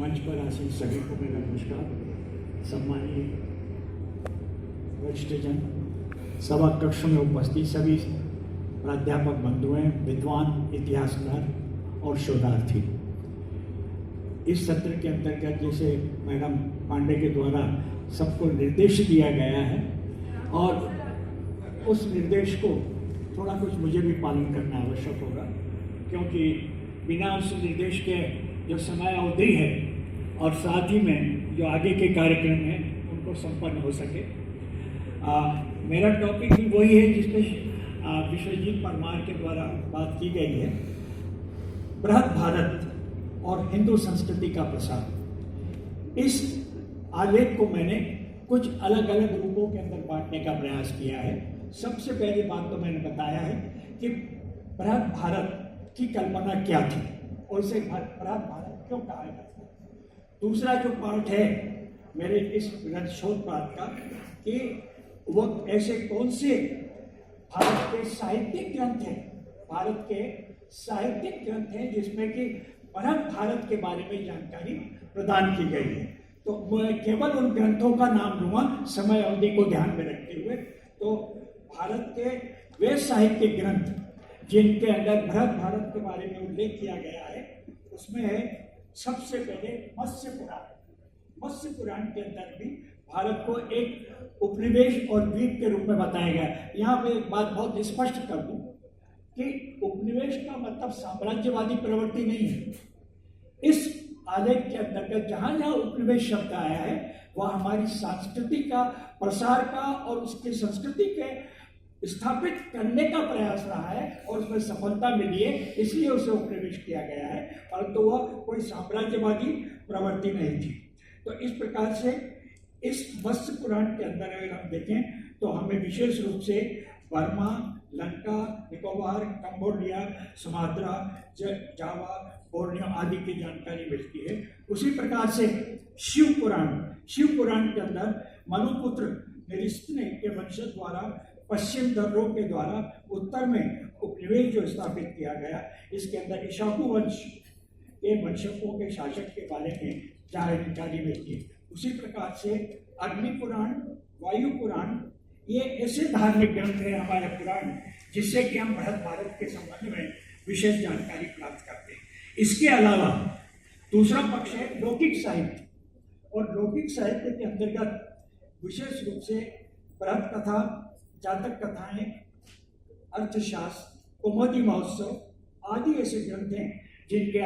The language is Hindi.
मंच पर आसीन सभी को मेरा नमस्कार। सम्मानीय वरिष्ठजन, सभा कक्ष में उपस्थित सभी प्राध्यापक बंधुएं, विद्वान, इतिहासकार और शोधार्थी, इस सत्र के अंतर्गत जैसे मैडम पांडे के द्वारा सबको निर्देश दिया गया है और उस निर्देश को थोड़ा कुछ मुझे भी पालन करना आवश्यक होगा, क्योंकि बिना उस निर्देश के जो समय अवधि है और साथ ही में जो आगे के कार्यक्रम हैं उनको संपन्न हो सके। मेरा टॉपिक भी वही है जिसमें विश्वजीत परमार के द्वारा बात की गई है, बृहद भारत और हिंदू संस्कृति का प्रसार। इस आलेख को मैंने कुछ अलग अलग रूपों के अंदर बांटने का प्रयास किया है। सबसे पहली बात तो मैंने बताया है कि बृहद भारत की कल्पना क्या थी और इसे बृहद भारत क्यों कहा जाता है। दूसरा जो पार्ट है मेरे इस बृहद शोध पाठ का कि वह ऐसे कौन से भारत के साहित्यिक ग्रंथ हैं, भारत के साहित्यिक ग्रंथ हैं जिसमें कि बृहद भारत के बारे में जानकारी प्रदान की गई है। तो मैं केवल उन ग्रंथों का नाम लूँगा समय अवधि को ध्यान में रखते हुए। तो भारत के वे साहित्यिक ग्रंथ जिनके अंदर बृहद भारत के बारे में उल्लेख किया गया है, उसमें है सबसे पहले मत्स्य पुराण। मत्स्य पुराण के अंदर भी भारत को एक उपनिवेश और द्वीप के रूप में बताया गया है। यहाँ पे एक बात बहुत स्पष्ट कर दूं कि उपनिवेश का मतलब साम्राज्यवादी प्रवृत्ति नहीं है। इस आलेख के अंतर्गत जहाँ जहाँ उपनिवेश शब्द आया है वह हमारी संस्कृति का प्रसार का और उसकी संस्कृति के स्थापित करने का प्रयास रहा है और उसमें सफलता मिली है, इसलिए उसे उपनिवेश किया गया है, परंतु वह कोई साम्राज्यवादी प्रवृत्ति नहीं थी। तो इस प्रकार से इस मत्स्य पुराण के अंदर अगर हम देखें तो हमें विशेष रूप से Burma, Lanka, Nicobar, Cambodia, Sumatra, Java, Borneo आदि की जानकारी मिलती है। उसी प्रकार से शिव पुराण के अंदर मनुपुत्र निरिस्तने के वंशज द्वारा पश्चिम दर्रों के द्वारा उत्तर में उपनिवेश जो स्थापित किया गया, इसके अंदर इशाकू वंश के वंशकों के शासक के बारे में जानकारी मिलती है। उसी प्रकार से अग्नि पुराण, वायु पुराण, ये ऐसे धार्मिक ग्रंथ हैं हमारे पुराण जिससे कि हम बृहद भारत के संबंध में विशेष जानकारी प्राप्त करते हैं। इसके अलावा दूसरा पक्ष है लौकिक साहित्य, और लौकिक साहित्य के अंतर्गत विशेष रूप से बृहद कथा, जातक कथाएं, अर्थशास्त्र, कुमुदी महोत्सव आदि ऐसे ग्रंथ हैं जिनके